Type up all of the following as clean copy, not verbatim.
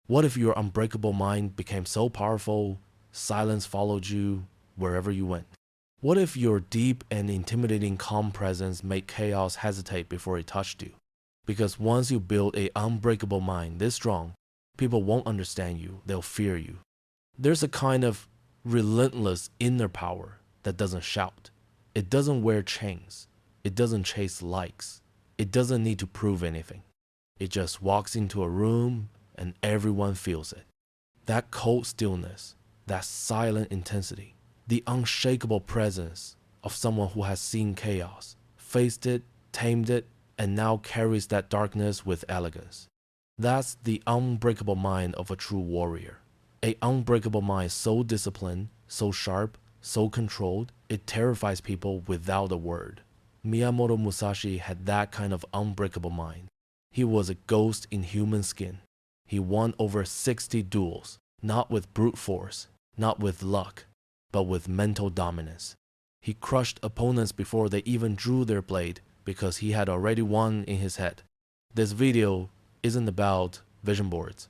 What if your unbreakable mind became so powerful, silence followed you wherever you went? What if your deep and intimidating calm presence made chaos hesitate before it touched you? Because once you build an unbreakable mind this strong, people won't understand you, they'll fear you. There's a kind of relentless inner power that doesn't shout. It doesn't wear chains. It doesn't chase likes. It doesn't need to prove anything. It just walks into a room and everyone feels it. That cold stillness, that silent intensity, the unshakable presence of someone who has seen chaos, faced it, tamed it, and now carries that darkness with elegance. That's the unbreakable mind of a true warrior. An unbreakable mind so disciplined, so sharp, so controlled, it terrifies people without a word. Miyamoto Musashi had that kind of unbreakable mind. He was a ghost in human skin. He won over 60 duels, not with brute force, not with luck, but with mental dominance. He crushed opponents before they even drew their blade because he had already won in his head. This video isn't about vision boards,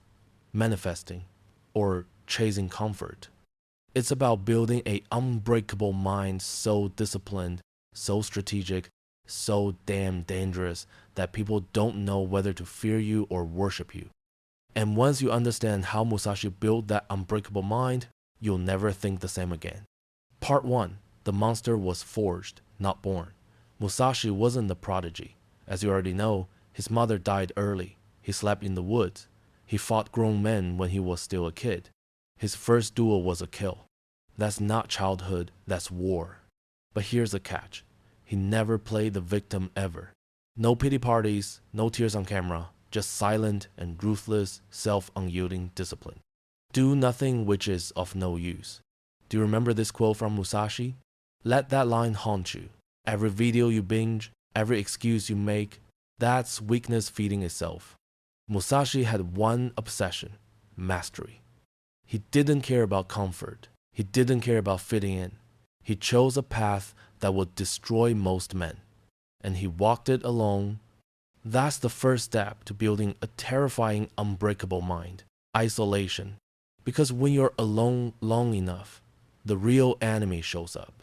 manifesting, or chasing comfort. It's about building an unbreakable mind so disciplined, so strategic, so damn dangerous that people don't know whether to fear you or worship you. And once you understand how Musashi built that unbreakable mind, you'll never think the same again. Part 1. The monster was forged, not born. Musashi wasn't the prodigy. As you already know, his mother died early. He slept in the woods. He fought grown men when he was still a kid. His first duel was a kill. That's not childhood, that's war. But here's the catch. He never played the victim ever. No pity parties, no tears on camera, just silent and ruthless, self-unyielding discipline. Do nothing which is of no use. Do you remember this quote from Musashi? Let that line haunt you. Every video you binge, every excuse you make, that's weakness feeding itself. Musashi had one obsession, mastery. He didn't care about comfort. He didn't care about fitting in. He chose a path that would destroy most men. And he walked it alone. That's the first step to building a terrifying, unbreakable mind. Isolation. Because when you're alone long enough, the real enemy shows up.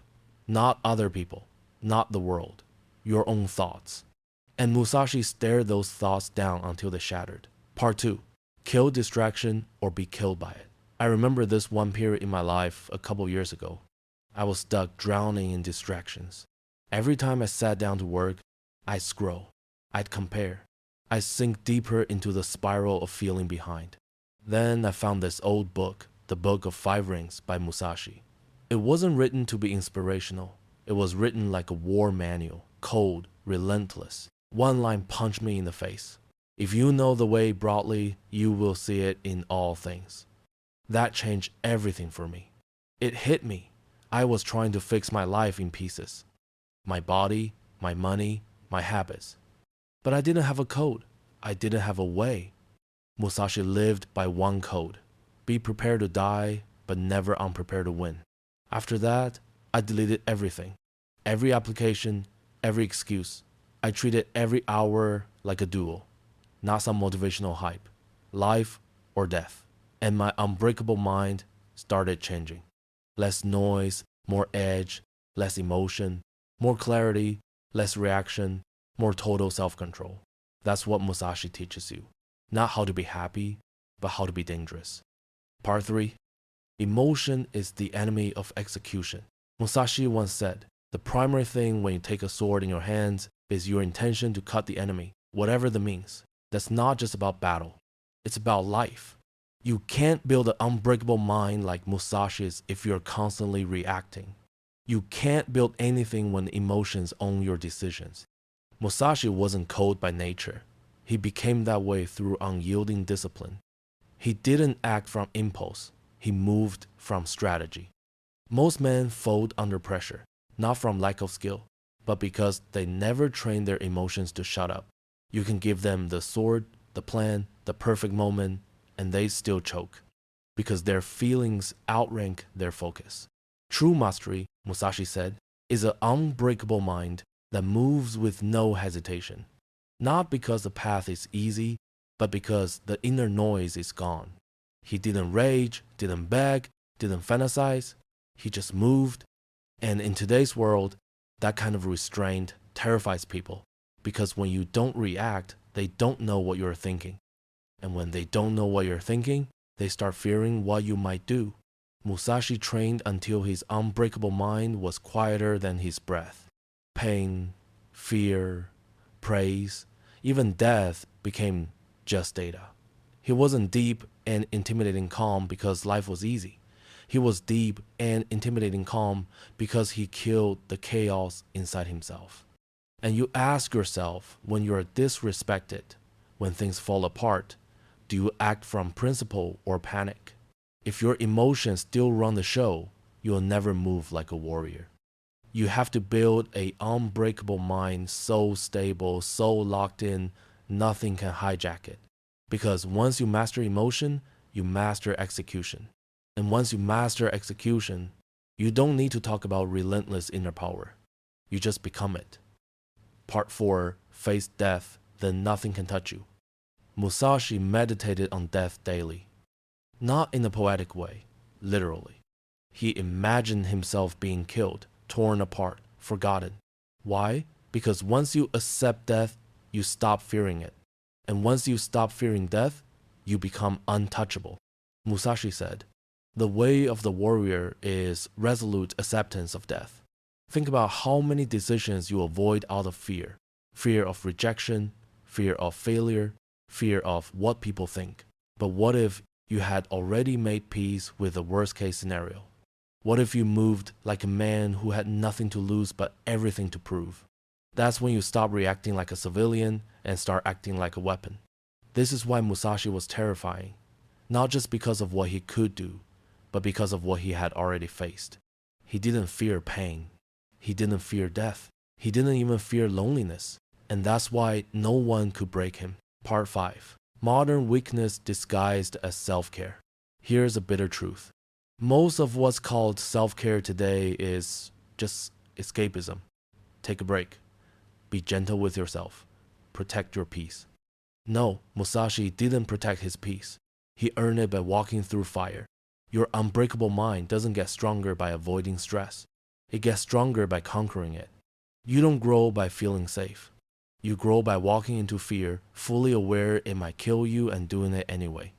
Not other people, not the world, your own thoughts. And Musashi stared those thoughts down until they shattered. Part 2. Kill distraction or be killed by it. I remember this one period in my life a couple years ago. I was stuck drowning in distractions. Every time I sat down to work, I'd scroll, I'd compare, I'd sink deeper into the spiral of feeling behind. Then I found this old book, The Book of Five Rings by Musashi. It wasn't written to be inspirational. It was written like a war manual, cold, relentless. One line punched me in the face. If you know the way broadly, you will see it in all things. That changed everything for me. It hit me. I was trying to fix my life in pieces. My body, my money, my habits. But I didn't have a code. I didn't have a way. Musashi lived by one code. Be prepared to die, but never unprepared to win. After that, I deleted everything. Every application, every excuse. I treated every hour like a duel. Not some motivational hype. Life or death. And my unbreakable mind started changing. Less noise, more edge, less emotion, more clarity, less reaction, more total self-control. That's what Musashi teaches you. Not how to be happy, but how to be dangerous. Part 3. Emotion is the enemy of execution. Musashi once said, the primary thing when you take a sword in your hands is your intention to cut the enemy, whatever the means. That's not just about battle. It's about life. You can't build an unbreakable mind like Musashi's if you're constantly reacting. You can't build anything when emotions own your decisions. Musashi wasn't cold by nature. He became that way through unyielding discipline. He didn't act from impulse. He moved from strategy. Most men fold under pressure, not from lack of skill, but because they never train their emotions to shut up. You can give them the sword, the plan, the perfect moment, and they still choke, because their feelings outrank their focus. True mastery, Musashi said, is an unbreakable mind that moves with no hesitation. Not because the path is easy, but because the inner noise is gone. He didn't rage, didn't beg, didn't fantasize. He just moved. And in today's world, that kind of restraint terrifies people, because when you don't react, they don't know what you're thinking. And when they don't know what you're thinking, they start fearing what you might do. Musashi trained until his unbreakable mind was quieter than his breath. Pain, fear, praise, even death became just data. He wasn't deep and intimidating calm because life was easy. He was deep and intimidating calm because he killed the chaos inside himself. And you ask yourself, when you are disrespected, when things fall apart, do you act from principle or panic? If your emotions still run the show, you'll never move like a warrior. You have to build an unbreakable mind so stable, so locked in, nothing can hijack it. Because once you master emotion, you master execution. And once you master execution, you don't need to talk about relentless inner power. You just become it. Part 4, face death, then nothing can touch you. Musashi meditated on death daily. Not in a poetic way, literally. He imagined himself being killed, torn apart, forgotten. Why? Because once you accept death, you stop fearing it. And once you stop fearing death, you become untouchable. Musashi said, "The way of the warrior is resolute acceptance of death." Think about how many decisions you avoid out of fear. Fear of rejection, fear of failure, fear of what people think. But what if you had already made peace with the worst case scenario? What if you moved like a man who had nothing to lose but everything to prove? That's when you stop reacting like a civilian and start acting like a weapon. This is why Musashi was terrifying, not just because of what he could do, but because of what he had already faced. He didn't fear pain. He didn't fear death. He didn't even fear loneliness. And that's why no one could break him. Part 5. Modern weakness disguised as self-care. Here's a bitter truth. Most of what's called self-care today is just escapism. Take a break. Be gentle with yourself. Protect your peace. No, Musashi didn't protect his peace. He earned it by walking through fire. Your unbreakable mind doesn't get stronger by avoiding stress. It gets stronger by conquering it. You don't grow by feeling safe. You grow by walking into fear, fully aware it might kill you and doing it anyway.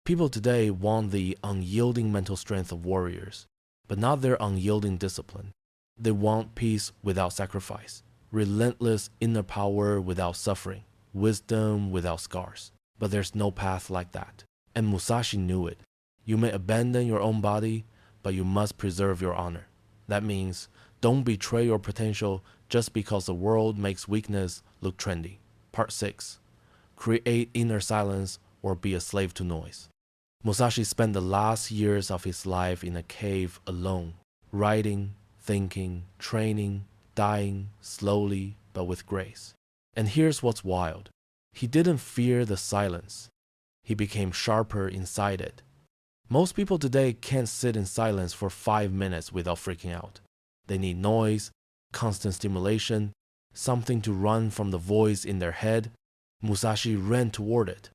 People today want the unyielding mental strength of warriors, but not their unyielding discipline. They want peace without sacrifice, relentless inner power without suffering, wisdom without scars. But there's no path like that. And Musashi knew it. You may abandon your own body, but you must preserve your honor. That means don't betray your potential just because the world makes weakness look trendy. Part 6. Create inner silence or be a slave to noise. Musashi spent the last years of his life in a cave alone, writing, thinking, training, dying, slowly but with grace. And here's what's wild. He didn't fear the silence. He became sharper inside it. Most people today can't sit in silence for 5 minutes without freaking out. They need noise, constant stimulation, something to run from the voice in their head. Musashi ran toward it.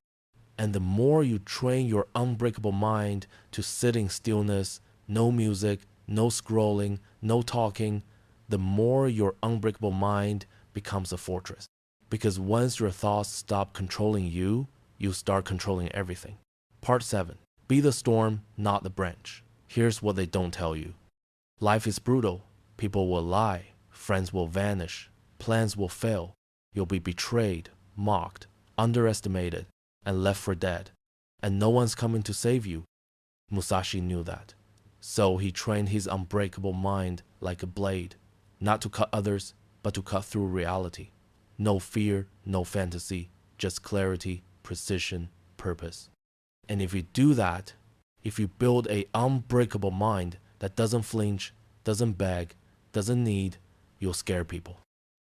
And the more you train your unbreakable mind to sit in stillness, no music, no scrolling, no talking, the more your unbreakable mind becomes a fortress. Because once your thoughts stop controlling you, you start controlling everything. Part 7. Be the storm, not the branch. Here's what they don't tell you. Life is brutal. People will lie. Friends will vanish. Plans will fail. You'll be betrayed, mocked, underestimated, and left for dead. And no one's coming to save you. Musashi knew that. So he trained his unbreakable mind like a blade, not to cut others, but to cut through reality. No fear, no fantasy, just clarity, precision, purpose. And if you do that, if you build an unbreakable mind that doesn't flinch, doesn't beg, doesn't need, you'll scare people.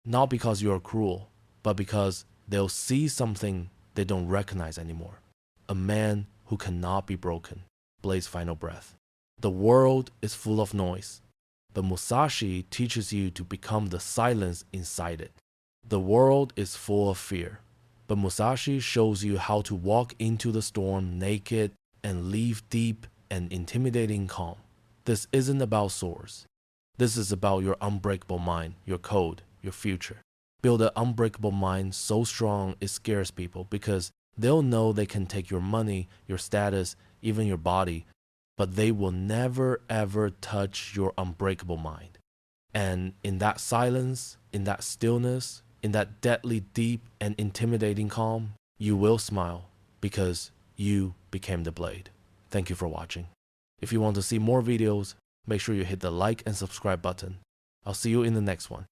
Not because you're cruel, but because they'll see something they don't recognize anymore. A man who cannot be broken. Blade's final breath. The world is full of noise, but Musashi teaches you to become the silence inside it. The world is full of fear, but Musashi shows you how to walk into the storm naked, and leave deep and intimidating calm. This isn't about swords. This is about your unbreakable mind, your code, your future. Build an unbreakable mind so strong it scares people because they'll know they can take your money, your status, even your body, but they will never ever touch your unbreakable mind. And in that silence, in that stillness, in that deadly deep and intimidating calm, you will smile because you became the blade. Thank you for watching. If you want to see more videos, make sure you hit the like and subscribe button. I'll see you in the next one.